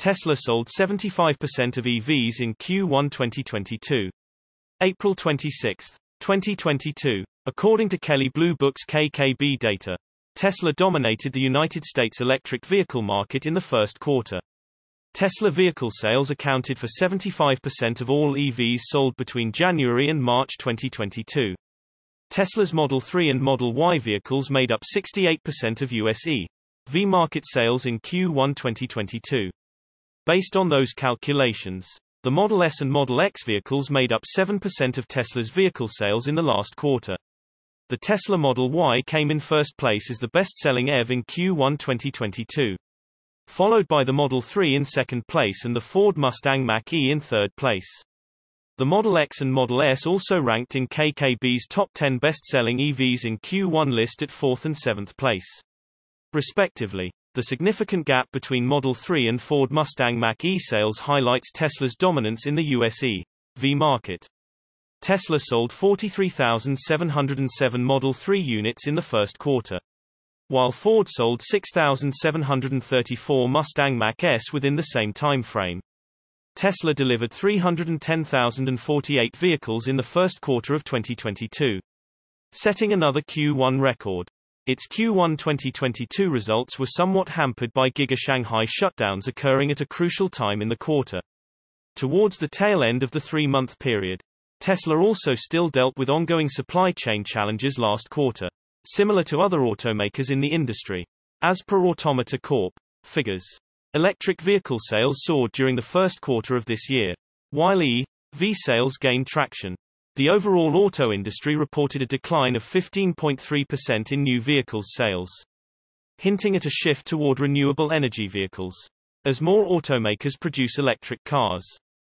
Tesla sold 75% of EVs in Q1 2022. April 26, 2022. According to Kelley Blue Book's KKB data, Tesla dominated the United States electric vehicle market in the first quarter. Tesla vehicle sales accounted for 75% of all EVs sold between January and March 2022. Tesla's Model 3 and Model Y vehicles made up 68% of US EV market sales in Q1 2022. Based on those calculations, the Model S and Model X vehicles made up 7% of Tesla's vehicle sales in the last quarter. The Tesla Model Y came in first place as the best-selling EV in Q1 2022. Followed by the Model 3 in second place and the Ford Mustang Mach-E in third place. The Model X and Model S also ranked in KKB's top 10 best-selling EVs in Q1 list at 4th and 7th place, respectively. The significant gap between Model 3 and Ford Mustang Mach-E sales highlights Tesla's dominance in the US EV market. Tesla sold 43,707 Model 3 units in the first quarter, while Ford sold 6,734 Mustang Mach-S within the same time frame. Tesla delivered 310,048 vehicles in the first quarter of 2022, setting another Q1 record. Its Q1 2022 results were somewhat hampered by Giga Shanghai shutdowns occurring at a crucial time in the quarter. Towards the tail end of the 3-month period, Tesla also still dealt with ongoing supply chain challenges last quarter, similar to other automakers in the industry. As per Automata Corp. figures, electric vehicle sales soared during the first quarter of this year, while EV sales gained traction. The overall auto industry reported a decline of 15.3% in new vehicles sales, hinting at a shift toward renewable energy vehicles. As more automakers produce electric cars,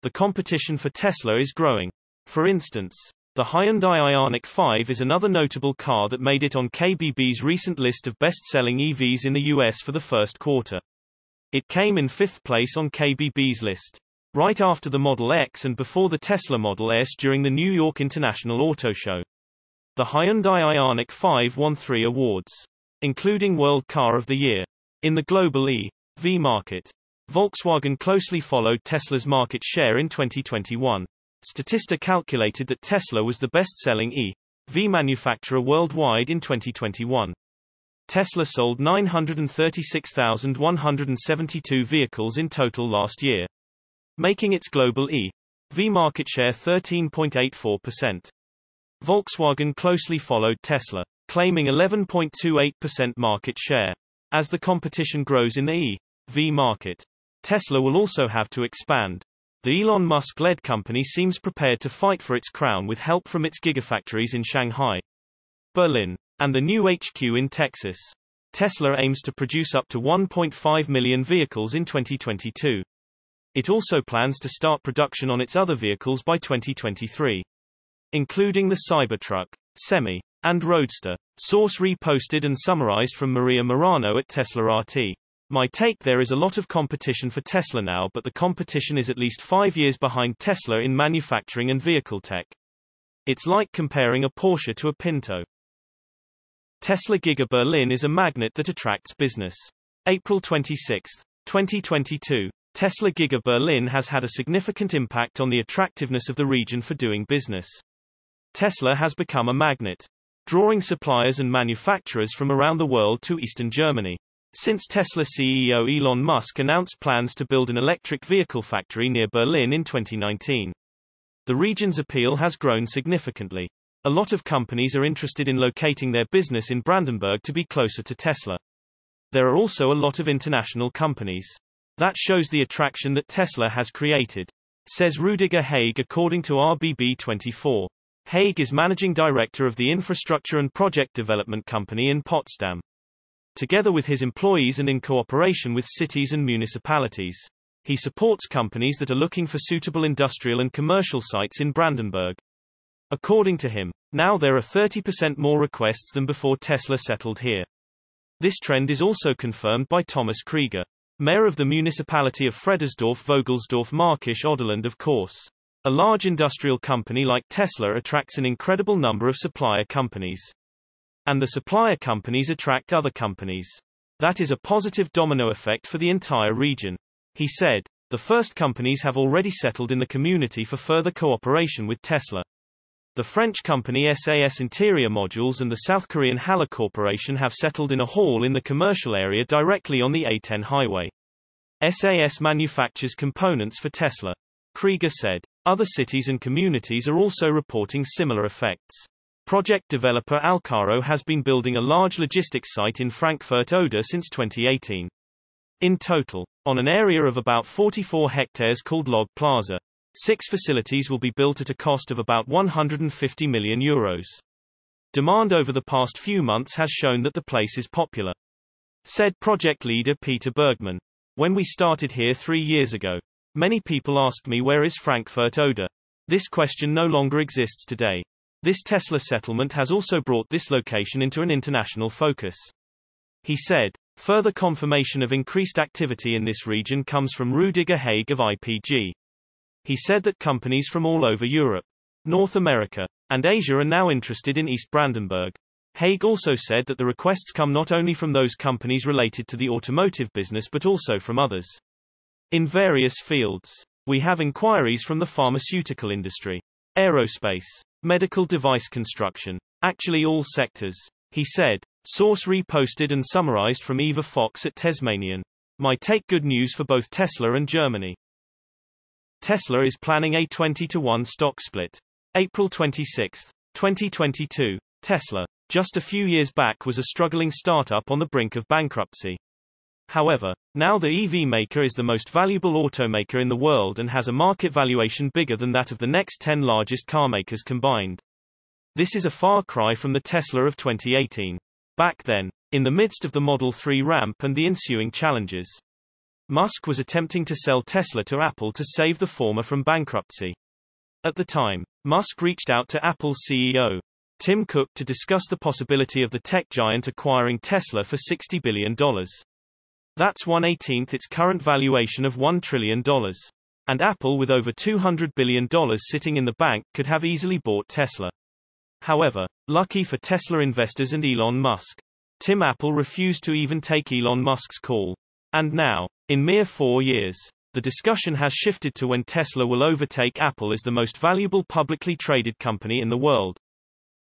the competition for Tesla is growing. For instance, the Hyundai Ioniq 5 is another notable car that made it on KBB's recent list of best-selling EVs in the US for the first quarter. It came in 5th place on KBB's list, right after the Model X and before the Tesla Model S during the New York International Auto Show. The Hyundai Ioniq 5 won 3 awards, including World Car of the Year. In the global EV market, Volkswagen closely followed Tesla's market share in 2021. Statista calculated that Tesla was the best-selling EV manufacturer worldwide in 2021. Tesla sold 936,172 vehicles in total last year, making its global EV market share 13.84%. Volkswagen closely followed Tesla, claiming 11.28% market share. As the competition grows in the EV market, Tesla will also have to expand. The Elon Musk-led company seems prepared to fight for its crown with help from its gigafactories in Shanghai, Berlin, and the new HQ in Texas. Tesla aims to produce up to 1.5 million vehicles in 2022. It also plans to start production on its other vehicles by 2023, including the Cybertruck, Semi, and Roadster. Source reposted and summarized from Maria Morano at Tesla RT. My take: there is a lot of competition for Tesla now, but the competition is at least 5 years behind Tesla in manufacturing and vehicle tech. It's like comparing a Porsche to a Pinto. Tesla Giga Berlin is a magnet that attracts business. April 26, 2022. Tesla Giga Berlin has had a significant impact on the attractiveness of the region for doing business. Tesla has become a magnet, drawing suppliers and manufacturers from around the world to Eastern Germany. Since Tesla CEO Elon Musk announced plans to build an electric vehicle factory near Berlin in 2019, the region's appeal has grown significantly. A lot of companies are interested in locating their business in Brandenburg to be closer to Tesla. There are also a lot of international companies. That shows the attraction that Tesla has created, says Rudiger Haig according to RBB24. Haig is managing director of the infrastructure and project development company in Potsdam. Together with his employees and in cooperation with cities and municipalities, he supports companies that are looking for suitable industrial and commercial sites in Brandenburg. According to him, now there are 30% more requests than before Tesla settled here. This trend is also confirmed by Thomas Krieger, mayor of the municipality of Fredersdorf-Vogelsdorf-Markisch Oderland. Of course, a large industrial company like Tesla attracts an incredible number of supplier companies. And the supplier companies attract other companies. That is a positive domino effect for the entire region. He said, "The first companies have already settled in the community for further cooperation with Tesla. The French company SAS Interior Modules and the South Korean Halla Corporation have settled in a hall in the commercial area directly on the A10 highway. SAS manufactures components for Tesla." Krieger said. Other cities and communities are also reporting similar effects. Project developer Alcaro has been building a large logistics site in Frankfurt Oder since 2018. In total, on an area of about 44 hectares called Log Plaza, 6 facilities will be built at a cost of about €150 million. Demand over the past few months has shown that the place is popular. Said project leader Peter Bergman. "When we started here 3 years ago, many people asked me where is Frankfurt Oder. This question no longer exists today. This Tesla settlement has also brought this location into an international focus." He said, further confirmation of increased activity in this region comes from Rudiger Haig of IPG. He said that companies from all over Europe, North America, and Asia are now interested in East Brandenburg. Haig also said that the requests come not only from those companies related to the automotive business but also from others in various fields. "We have inquiries from the pharmaceutical industry, aerospace, medical device construction, actually all sectors," he said. Source reposted and summarized from Eva Fox at Tasmanian. My take: good news for both Tesla and Germany. Tesla is planning a 20-to-1 stock split. April 26, 2022. Tesla, just a few years back, was a struggling startup on the brink of bankruptcy. However, now the EV maker is the most valuable automaker in the world and has a market valuation bigger than that of the next 10 largest carmakers combined. This is a far cry from the Tesla of 2018. Back then, in the midst of the Model 3 ramp and the ensuing challenges, Musk was attempting to sell Tesla to Apple to save the former from bankruptcy. At the time, Musk reached out to Apple's CEO, Tim Cook, to discuss the possibility of the tech giant acquiring Tesla for $60 billion. That's 1/18 its current valuation of $1 trillion. And Apple, with over $200 billion sitting in the bank, could have easily bought Tesla. However, lucky for Tesla investors and Elon Musk, Tim Apple refused to even take Elon Musk's call. And now, in mere 4 years, the discussion has shifted to when Tesla will overtake Apple as the most valuable publicly traded company in the world.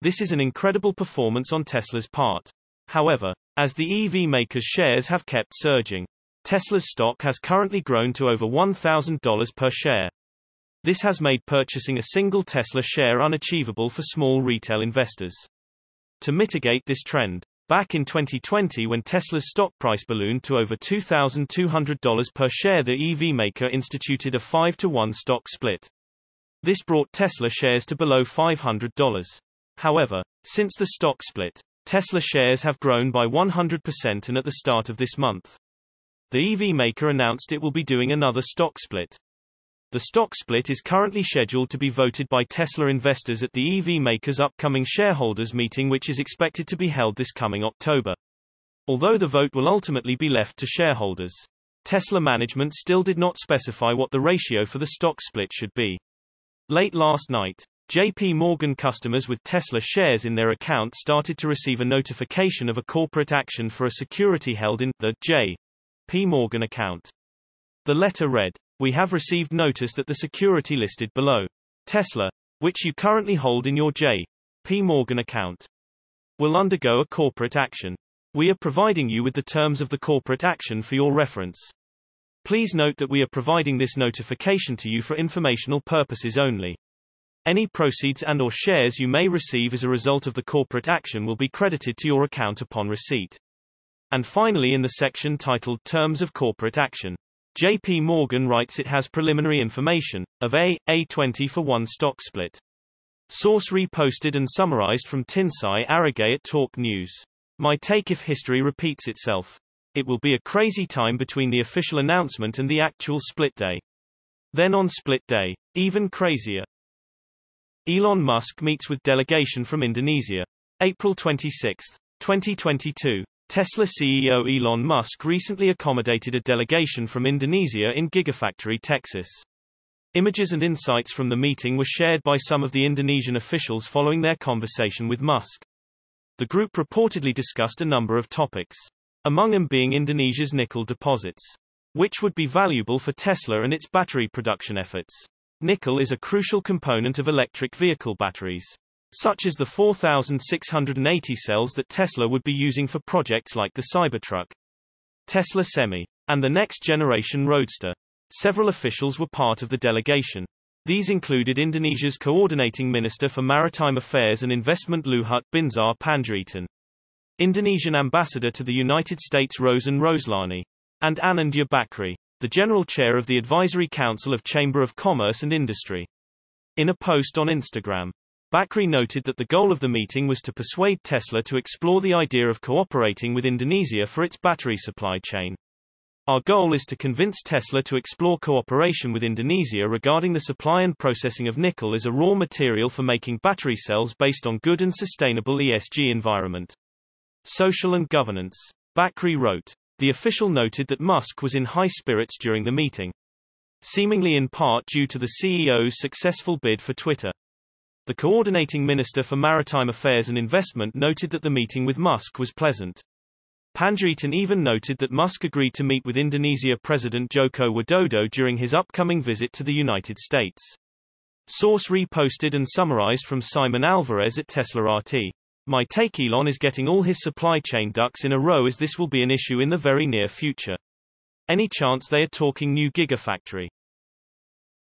This is an incredible performance on Tesla's part. However, as the EV maker's shares have kept surging, Tesla's stock has currently grown to over $1,000 per share. This has made purchasing a single Tesla share unachievable for small retail investors. To mitigate this trend, back in 2020, when Tesla's stock price ballooned to over $2,200 per share, the EV maker instituted a 5-to-1 stock split. This brought Tesla shares to below $500. However, since the stock split, Tesla shares have grown by 100%, and at the start of this month, the EV maker announced it will be doing another stock split. The stock split is currently scheduled to be voted by Tesla investors at the EV maker's upcoming shareholders meeting, which is expected to be held this coming October. Although the vote will ultimately be left to shareholders, Tesla management still did not specify what the ratio for the stock split should be. Late last night, J.P. Morgan customers with Tesla shares in their account started to receive a notification of a corporate action for a security held in the J.P. Morgan account. The letter read, "We have received notice that the security listed below, Tesla, which you currently hold in your J.P. Morgan account, will undergo a corporate action. We are providing you with the terms of the corporate action for your reference. Please note that we are providing this notification to you for informational purposes only. Any proceeds and/or shares you may receive as a result of the corporate action will be credited to your account upon receipt." And finally, in the section titled Terms of Corporate Action, J.P. Morgan writes it has preliminary information of a 20-for-1 stock split. Source reposted and summarized from Tinsai Aragay at Talk News. My take: if history repeats itself, it will be a crazy time between the official announcement and the actual split day. Then on split day, even crazier. Elon Musk meets with delegation from Indonesia. April 26, 2022. Tesla CEO Elon Musk recently accommodated a delegation from Indonesia in Gigafactory, Texas. Images and insights from the meeting were shared by some of the Indonesian officials following their conversation with Musk. The group reportedly discussed a number of topics, among them being Indonesia's nickel deposits. which would be valuable for Tesla and its battery production efforts. Nickel is a crucial component of electric vehicle batteries, such as the 4,680 cells that Tesla would be using for projects like the Cybertruck, Tesla Semi, and the next-generation Roadster. Several officials were part of the delegation. These included Indonesia's Coordinating Minister for Maritime Affairs and Investment Luhut Binsar Panjaitan, Indonesian Ambassador to the United States Rosen Roslani, and Anindya Bakri, the General Chair of the Advisory Council of Chamber of Commerce and Industry. In a post on Instagram, Bakri noted that the goal of the meeting was to persuade Tesla to explore the idea of cooperating with Indonesia for its battery supply chain. Our goal is to convince Tesla to explore cooperation with Indonesia regarding the supply and processing of nickel as a raw material for making battery cells based on good and sustainable ESG environment, social and governance. Bakri wrote. The official noted that Musk was in high spirits during the meeting, seemingly in part due to the CEO's successful bid for Twitter. The Coordinating Minister for Maritime Affairs and Investment noted that the meeting with Musk was pleasant. Panjaitan even noted that Musk agreed to meet with Indonesia President Joko Widodo during his upcoming visit to the United States. Source reposted and summarized from Simon Alvarez at Tesla RT. My take: Elon is getting all his supply chain ducks in a row, as this will be an issue in the very near future. Any chance they are talking new gigafactory?